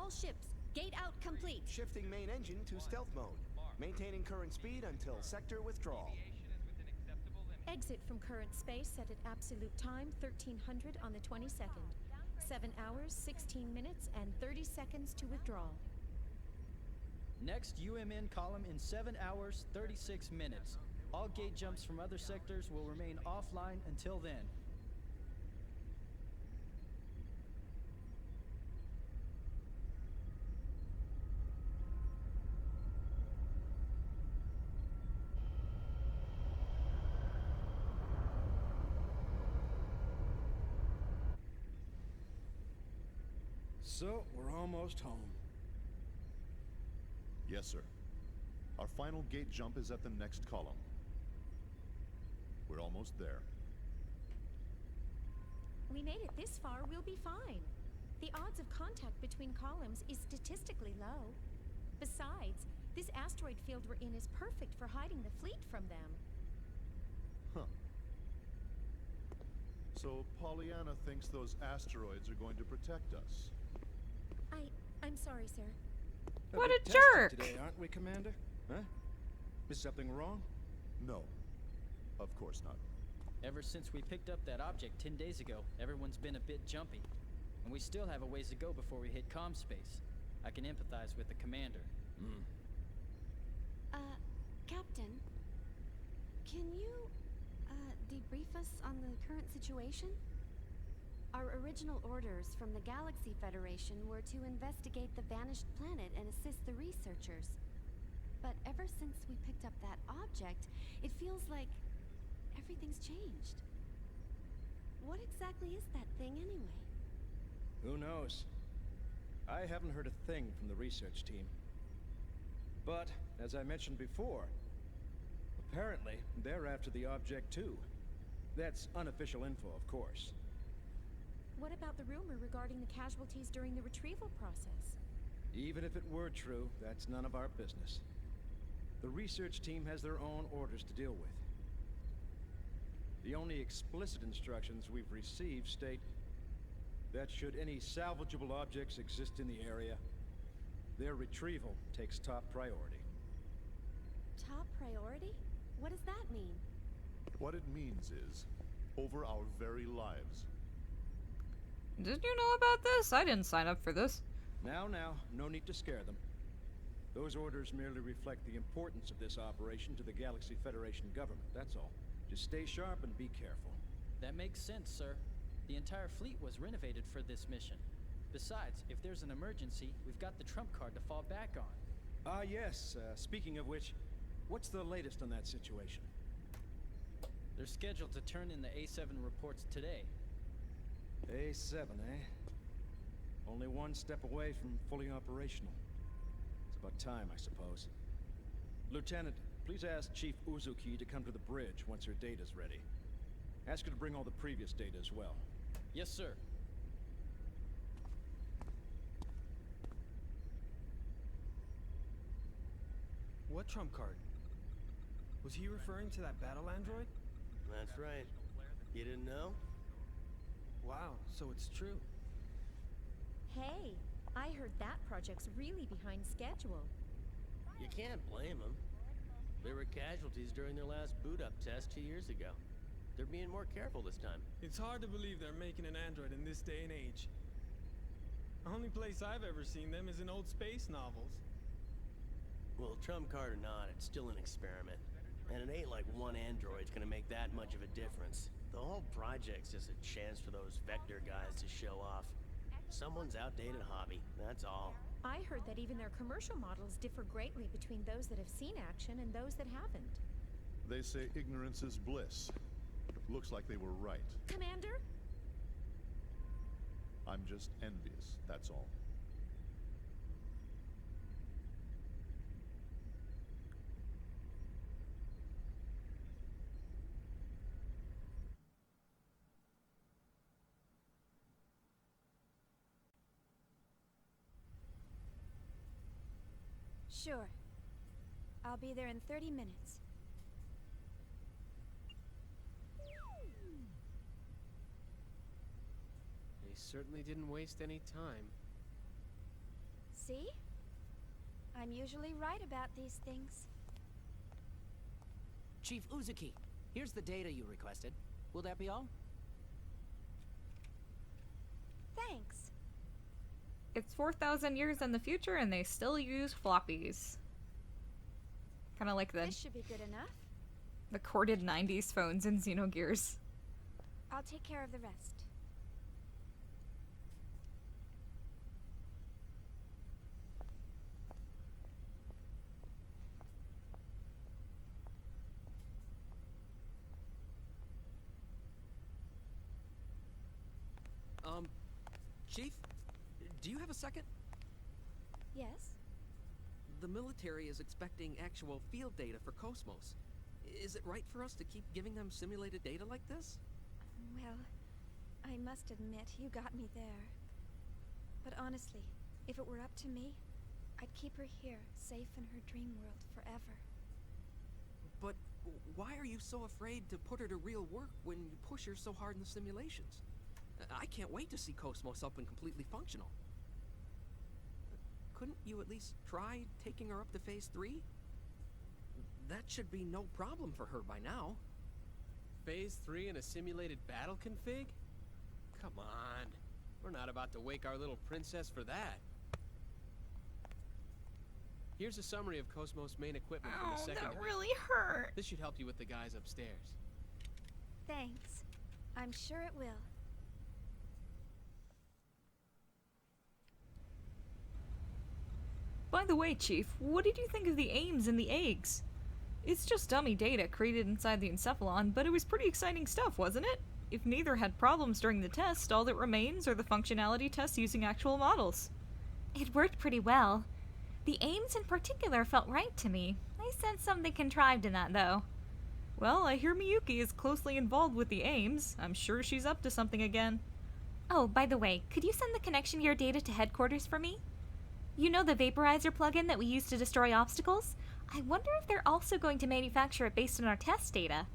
All ships, gate out complete. Shifting main engine to stealth mode. Maintaining current speed until sector withdrawal. Exit from current space set at absolute time 1300 on the 22nd. 7 hours, 16 minutes, and 30 seconds to withdraw. Next UMN column in 7 hours, 36 minutes. All gate jumps from other sectors will remain offline until then. So, we're almost home. Yes, sir. Our final gate jump is at the next column. We're almost there. We made it this far, we'll be fine. The odds of contact between columns is statistically low. Besides, this asteroid field we're in is perfect for hiding the fleet from them. Huh. So Pollyanna thinks those asteroids are going to protect us. I'm sorry, sir. What a jerk! Today, aren't we, Commander? Huh? Is something wrong? No. Of course not. Ever since we picked up that object 10 days ago, everyone's been a bit jumpy. And we still have a ways to go before we hit comm space. I can empathize with the commander. Captain, can you, debrief us on the current situation? Our original orders from the Galaxy Federation were to investigate the vanished planet and assist the researchers. But ever since we picked up that object, it feels like everything's changed. What exactly is that thing anyway? Who knows? I haven't heard a thing from the research team. But, as I mentioned before, apparently they're after the object too. That's unofficial info, of course. What about the rumor regarding the casualties during the retrieval process? Even if it were true, that's none of our business. The research team has their own orders to deal with. The only explicit instructions we've received state that should any salvageable objects exist in the area, their retrieval takes top priority. Top priority? What does that mean? What it means is, over our very lives. Didn't you know about this? I didn't sign up for this. Now, no need to scare them. Those orders merely reflect the importance of this operation to the Galaxy Federation government, that's all. Just stay sharp and be careful. That makes sense, sir. The entire fleet was renovated for this mission. Besides, if there's an emergency, we've got the trump card to fall back on. Yes. Speaking of which, what's the latest on that situation? They're scheduled to turn in the A7 reports today. A7, eh? Only one step away from fully operational. It's about time, I suppose. Lieutenant, please ask Chief Uzuki to come to the bridge once her data's ready. Ask her to bring all the previous data as well. Yes, sir. What trump card? Was he referring to that battle android? That's right. You didn't know? Wow, so it's true. Hey, I heard that project's really behind schedule. You can't blame them. There were casualties during their last boot-up test 2 years ago. They're being more careful this time. It's hard to believe they're making an android in this day and age. The only place I've ever seen them is in old space novels. Well, trump card or not, it's still an experiment. And it ain't like one android's gonna make that much of a difference. The whole project's just a chance for those Vector guys to show off. Someone's outdated hobby, that's all. I heard that even their commercial models differ greatly between those that have seen action and those that haven't. They say ignorance is bliss. Looks like they were right. Commander? I'm just envious, that's all. Sure. I'll be there in 30 minutes. They certainly didn't waste any time. See? I'm usually right about these things. Chief Uzuki, here's the data you requested. Will that be all? Thanks. It's 4,000 years in the future and they still use floppies. Kind of like This should be good enough. the corded 90s phones in Xenogears. I'll take care of the rest. Chief, do you have a second? Yes? The military is expecting actual field data for KOS-MOS. Is it right for us to keep giving them simulated data like this? Well, I must admit, you got me there. But honestly, if it were up to me, I'd keep her here, safe in her dream world forever. But why are you so afraid to put her to real work when you push her so hard in the simulations? I can't wait to see KOS-MOS up and completely functional. Couldn't you at least try taking her up to Phase 3? That should be no problem for her by now. Phase 3 in a simulated battle config? Come on. We're not about to wake our little princess for that. Here's a summary of KOS-MOS main equipment from the second that division. really hurt. This should help you with the guys upstairs. Thanks. I'm sure it will. By the way, Chief, what did you think of the aims and the eggs? It's just dummy data created inside the encephalon, but it was pretty exciting stuff, wasn't it? If neither had problems during the test, all that remains are the functionality tests using actual models. It worked pretty well. The aims in particular felt right to me. I sensed something contrived in that, though. Well, I hear Miyuki is closely involved with the aims. I'm sure she's up to something again. Oh, by the way, could you send the connection gear data to headquarters for me? You know the vaporizer plugin that we use to destroy obstacles? I wonder if they're also going to manufacture it based on our test data.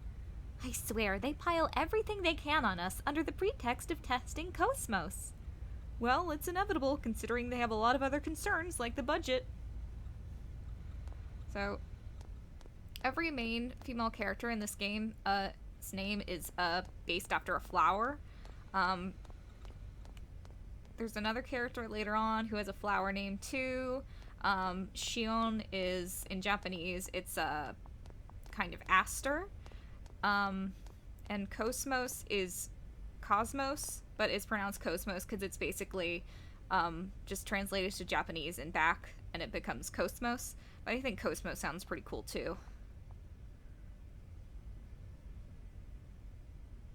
I swear, they pile everything they can on us under the pretext of testing KOS-MOS. Well, it's inevitable, considering they have a lot of other concerns, like the budget. So, every main female character in this game, its name is, based after a flower. There's another character later on who has a flower name too. Shion is, in Japanese, it's a kind of aster. And KOS-MOS is cosmos, but it's pronounced KOS-MOS because it's basically just translated to Japanese and back, and it becomes KOS-MOS. But I think KOS-MOS sounds pretty cool too.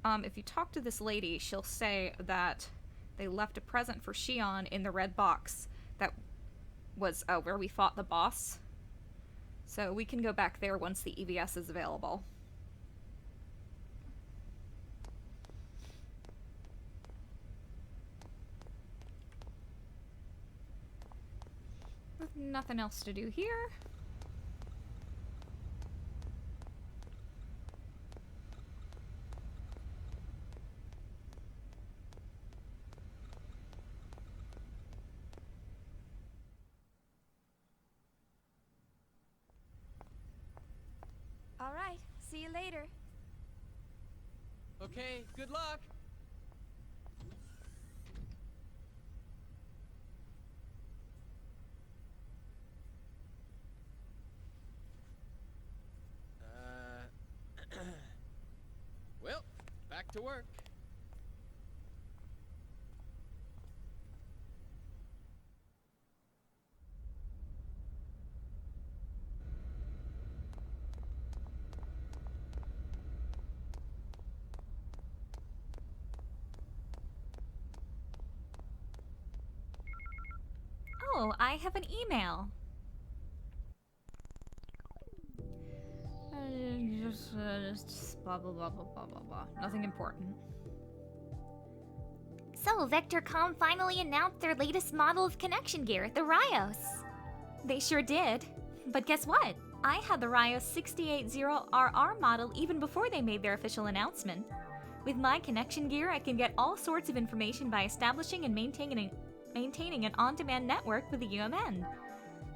If you talk to this lady, she'll say that they left a present for Shion in the red box that was where we fought the boss. So we can go back there once the EVS is available. With nothing else to do here. All right. See you later. Okay, good luck! Well, back to work. Oh, I have an email. Just blah blah blah blah blah blah blah. Nothing important. So, Vectorcom finally announced their latest model of connection gear, the Rios. They sure did. But guess what? I had the Rios 680RR model even before they made their official announcement. With my connection gear, I can get all sorts of information by establishing and maintaining maintaining an on-demand network with the UMN.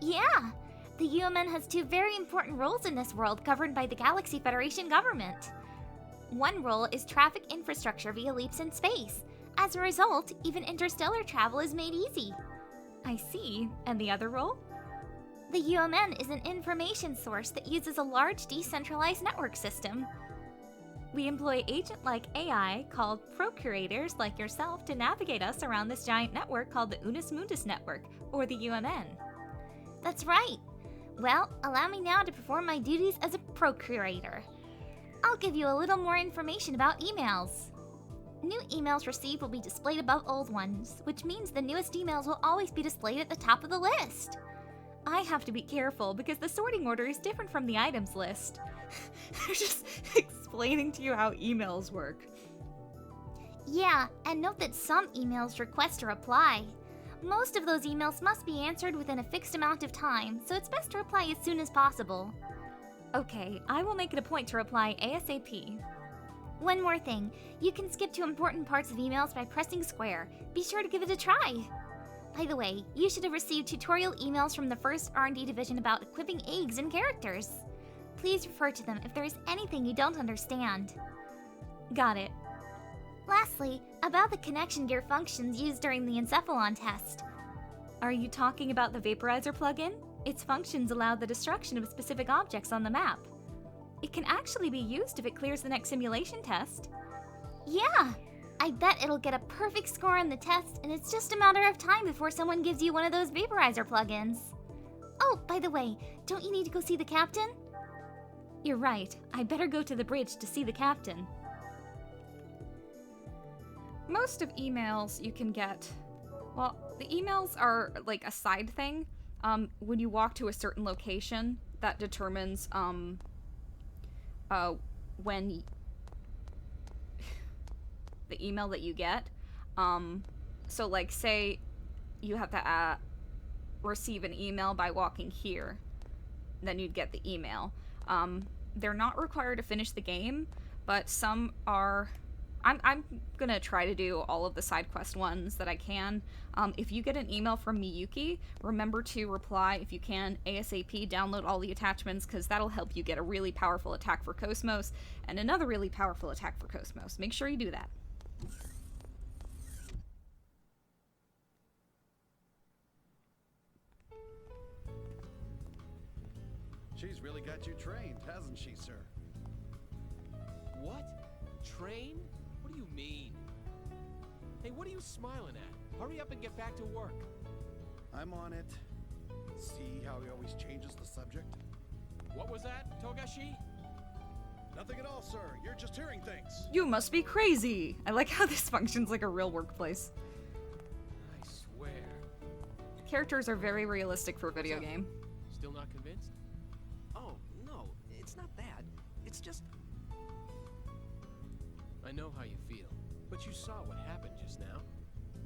Yeah! The UMN has two very important roles in this world governed by the Galaxy Federation government. One role is traffic infrastructure via leaps in space. As a result, even interstellar travel is made easy. I see. And the other role? The UMN is an information source that uses a large decentralized network system. We employ agent-like AI called procurators like yourself to navigate us around this giant network called the Unus Mundus Network, or the UMN. That's right. Well, allow me now to perform my duties as a procurator. I'll give you a little more information about emails. New emails received will be displayed above old ones, which means the newest emails will always be displayed at the top of the list. I have to be careful because the sorting order is different from the items list. They're just explaining to you how emails work. Yeah, and note that some emails request a reply. Most of those emails must be answered within a fixed amount of time, so it's best to reply as soon as possible. Okay, I will make it a point to reply ASAP. One more thing, you can skip to important parts of emails by pressing square. Be sure to give it a try. By the way, you should have received tutorial emails from the first R&D division about equipping eggs and characters. Please refer to them if there is anything you don't understand. Got it. Lastly, about the connection gear functions used during the Encephalon test. Are you talking about the Vaporizer plugin? Its functions allow the destruction of specific objects on the map. It can actually be used if it clears the next simulation test. Yeah! I bet it'll get a perfect score on the test, and it's just a matter of time before someone gives you one of those Vaporizer plugins. Oh, by the way, don't you need to go see the captain? You're right. I better go to the bridge to see the captain. Most of emails you can get... Well, the emails are like a side thing. When you walk to a certain location, that determines when the email that you get. So like say you have to receive an email by walking here, then you'd get the email. They're not required to finish the game, but some are. I'm gonna try to do all of the side quest ones that I can. If you get an email from Miyuki, remember to reply if you can ASAP, download all the attachments, because that'll help you get a really powerful attack for KOS-MOS and another really powerful attack for KOS-MOS. Make sure you do that. She's really got you trained, hasn't she, sir? What? Train? What do you mean? Hey, what are you smiling at? Hurry up and get back to work. I'm on it. See how he always changes the subject? What was that, Togashi? Nothing at all, sir. You're just hearing things. You must be crazy. I like how this functions like a real workplace. I swear. Characters are very realistic for a video game. Still not convinced? Oh, no, it's not that. It's just... I know how you feel, but you saw what happened just now.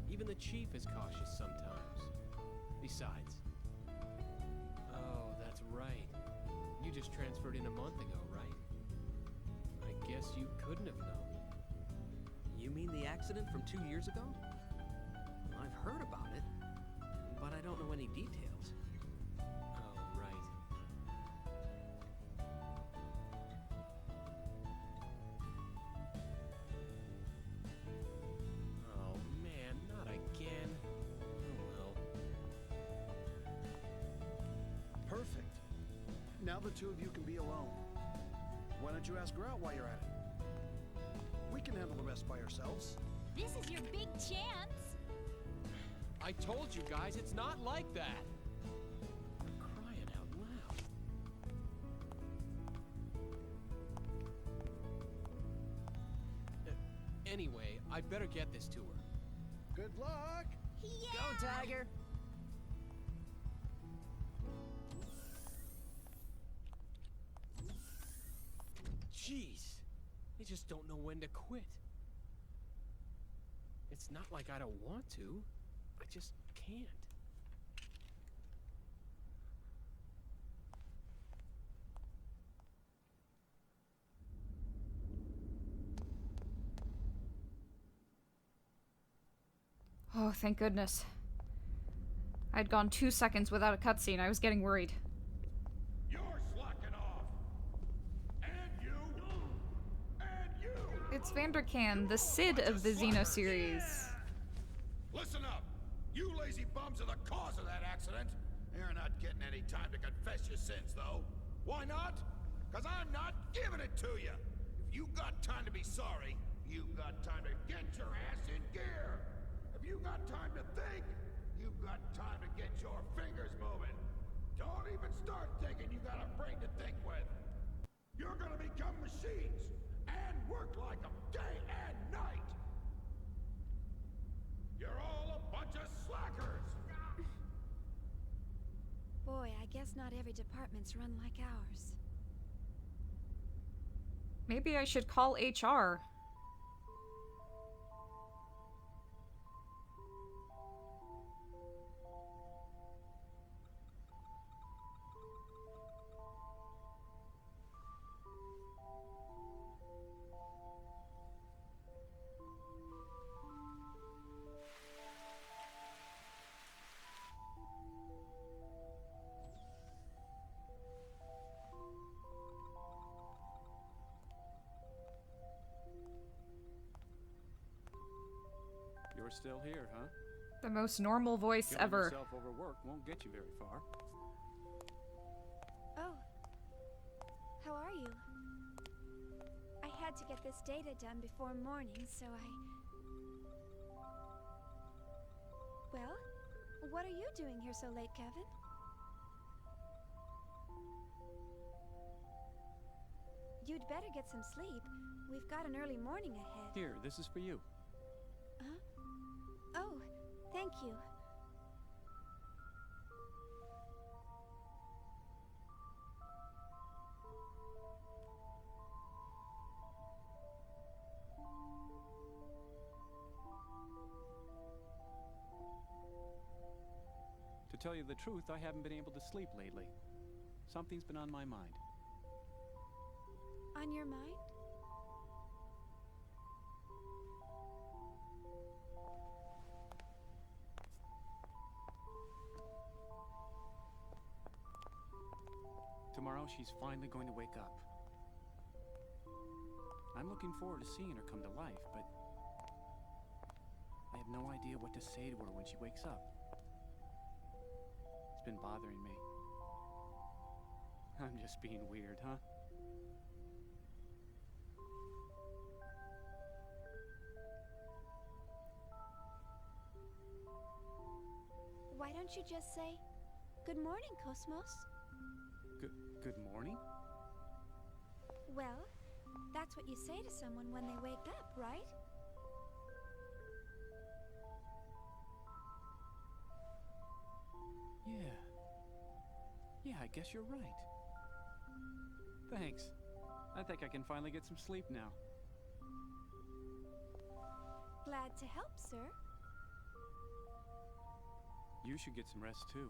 Even the chief is cautious sometimes. Besides... Oh, that's right. You just transferred in a month ago, right? I guess you couldn't have known. You mean the accident from 2 years ago? I've heard about it, but I don't know any details. Oh, right. Oh, man, not again. Oh, well. Perfect. Now the two of you can be alone. Why don't you ask her out while you're at it? We can handle the rest by ourselves. This is your big chance. I told you guys it's not like that. I'm crying out loud. Anyway, I'd better get this to her. Good luck! Yeah. Go, Tiger! Jeez, they just don't know when to quit. It's not like I don't want to. I just can't. Oh, thank goodness. I'd gone 2 seconds without a cutscene. I was getting worried. You're slacking off. And you. And you. It's Vanderkan, the Sid of the Xeno series. Listen up. You lazy bums are the cause of that accident. You're not getting any time to confess your sins, though. Why not? Because I'm not giving it to you. If you got time to be sorry, you got time to get your ass in gear. If you got time to think, you've got time to get your fingers moving. Don't even start thinking you got a brain to think with. You're gonna become machines and work like them day and night. You're all a bunch of slackers. Boy, I guess not every department's run like ours. Maybe I should call HR. You're still here, huh? The most normal voice Killing ever. yourself over work won't get you very far. Oh. How are you? I had to get this data done before morning, so Well, what are you doing here so late, Kevin? You'd better get some sleep. We've got an early morning ahead. Here, this is for you. Huh? Oh, thank you. To tell you the truth, I haven't been able to sleep lately. Something's been on my mind. On your mind? Tomorrow, she's finally going to wake up. I'm looking forward to seeing her come to life, but I have no idea what to say to her when she wakes up. It's been bothering me. I'm just being weird, huh? Why don't you just say, "Good morning, KOS-MOS"? Good morning? Well, that's what you say to someone when they wake up, right? Yeah, I guess you're right. Thanks. I think I can finally get some sleep now. Glad to help, sir. You should get some rest too.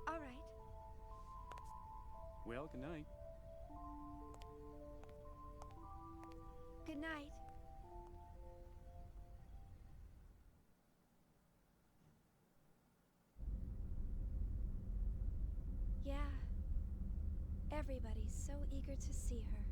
All right. Well, good night. Good night. Yeah. Everybody's so eager to see her.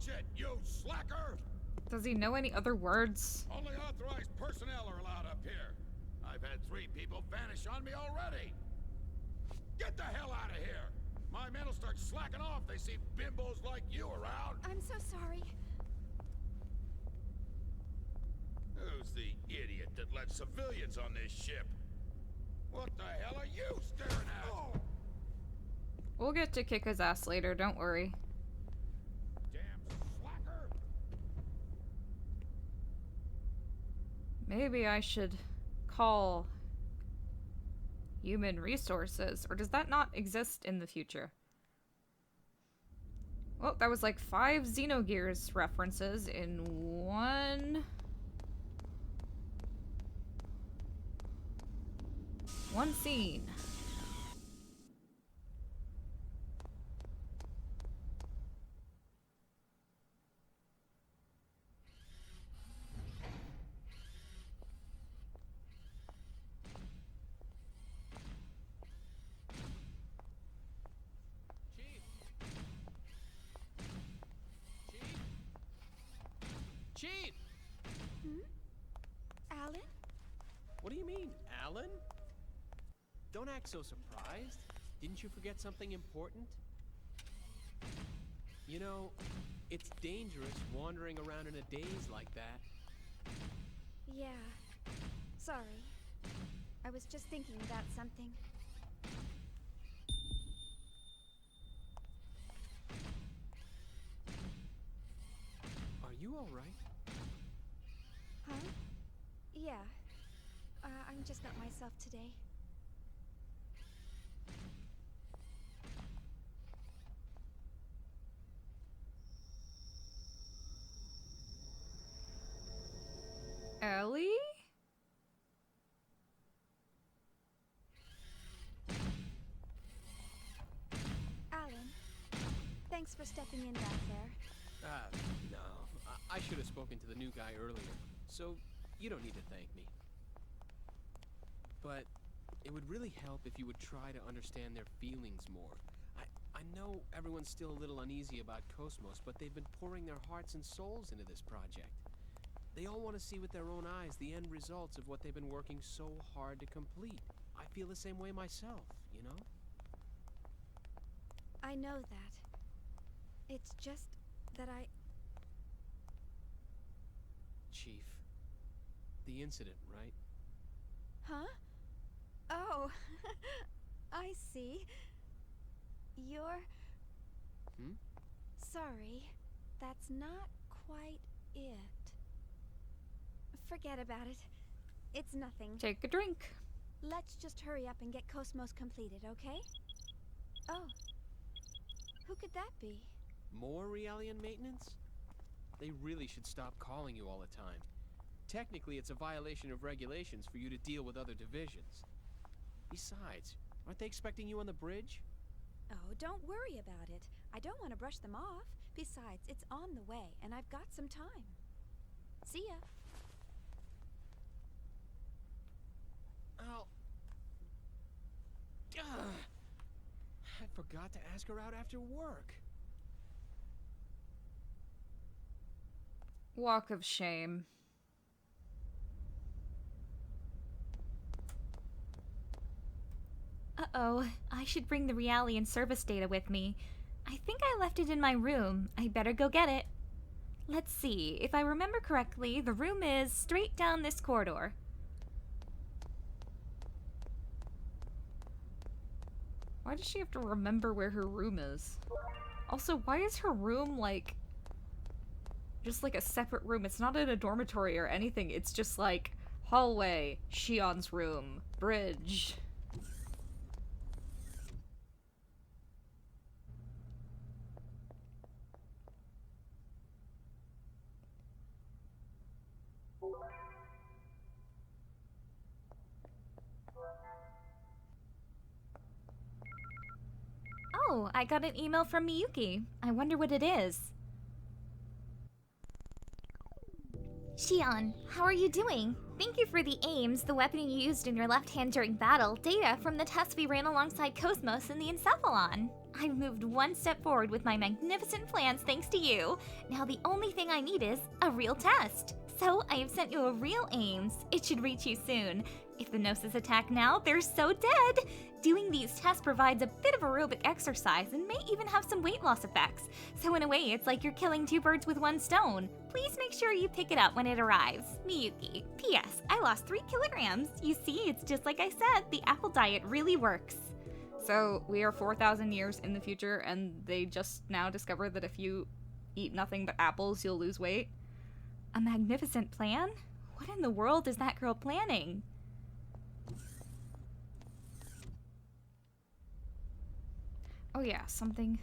Watch it, you slacker! Does he know any other words? Only authorized personnel are allowed up here. I've had 3 people vanish on me already. Get the hell out of here! My men will start slacking off. They see bimbos like you around. I'm so sorry. Who's the idiot that let civilians on this ship? What the hell are you staring at? Oh. We'll get to kick his ass later, don't worry. Damn slacker! Maybe I should call human resources, or does that not exist in the future? Well, that was like 5 Xenogears references in one scene. Chief! Alan? What do you mean, Alan? Don't act so surprised. Didn't you forget something important? You know, it's dangerous wandering around in a daze like that. Yeah. Sorry. I was just thinking about something. Are you all right? Huh? Yeah. I'm just not myself today. Ellie? Alan, thanks for stepping in back there. No. I should have spoken to the new guy earlier, so you don't need to thank me. But it would really help if you would try to understand their feelings more. I know everyone's still a little uneasy about KOS-MOS, but they've been pouring their hearts and souls into this project. They all want to see with their own eyes the end results of what they've been working so hard to complete. I feel the same way myself, you know? I know that. It's just that Chief, the incident, right? Huh? Oh, I see. You're... Sorry, that's not quite it. Forget about it. It's nothing. Take a drink. Let's just hurry up and get KOS-MOS completed, okay? Oh. Who could that be? More Realian maintenance? They really should stop calling you all the time. Technically, it's a violation of regulations for you to deal with other divisions. Besides, aren't they expecting you on the bridge? Oh, don't worry about it. I don't want to brush them off. Besides, it's on the way, and I've got some time. See ya. Oh. I forgot to ask her out after work. Walk of shame. Uh-oh, I should bring the Realian service data with me. I think I left it in my room. I better go get it. Let's see, if I remember correctly, the room is straight down this corridor. Why does she have to remember where her room is? Also, why is her room, like, just like a separate room? It's not in a dormitory or anything. It's just like, hallway, Shion's room, bridge. Oh, I got an email from Miyuki. I wonder what it is. Shion, how are you doing? Thank you for the aims, the weapon you used in your left hand during battle, data from the tests we ran alongside KOS-MOS in the Encephalon. I've moved one step forward with my magnificent plans thanks to you. Now the only thing I need is a real test. So I have sent you a real Ames. It should reach you soon. If the Gnosis attack now, they're so dead. Doing these tests provides a bit of aerobic exercise and may even have some weight loss effects. So in a way, it's like you're killing two birds with one stone. Please make sure you pick it up when it arrives. Miyuki. P.S. I lost 3 kilograms. You see, it's just like I said, the apple diet really works. So we are 4,000 years in the future and they just now discovered that if you eat nothing but apples, you'll lose weight? A magnificent plan? What in the world is that girl planning? Oh yeah, something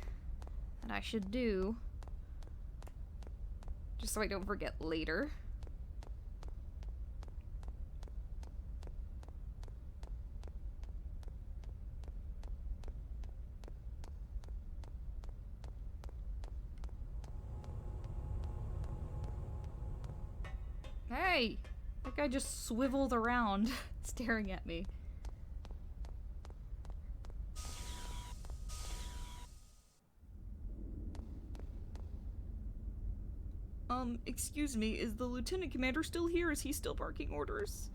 that I should do, just so I don't forget later. Hey! That guy just swiveled around, staring at me. Excuse me, is the Lieutenant Commander still here? Is he still barking orders?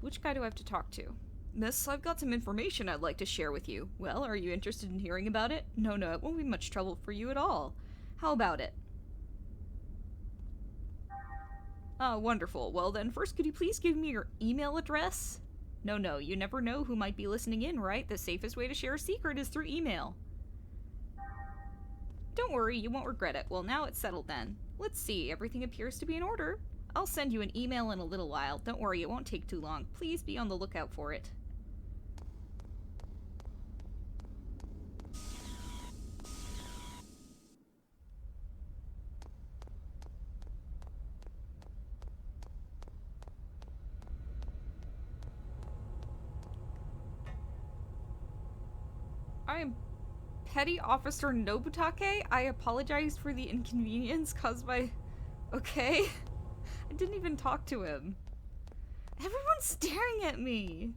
Which guy do I have to talk to? Miss, I've got some information I'd like to share with you. Well, are you interested in hearing about it? No, it won't be much trouble for you at all. How about it? Ah, wonderful. Well then, first could you please give me your email address? No, you never know who might be listening in, right? The safest way to share a secret is through email. Don't worry, you won't regret it. Well, now it's settled then. Let's see, everything appears to be in order. I'll send you an email in a little while. Don't worry, it won't take too long. Please be on the lookout for it. I am Petty Officer Nobutake. I apologize for the inconvenience caused by... Okay. I didn't even talk to him. Everyone's staring at me.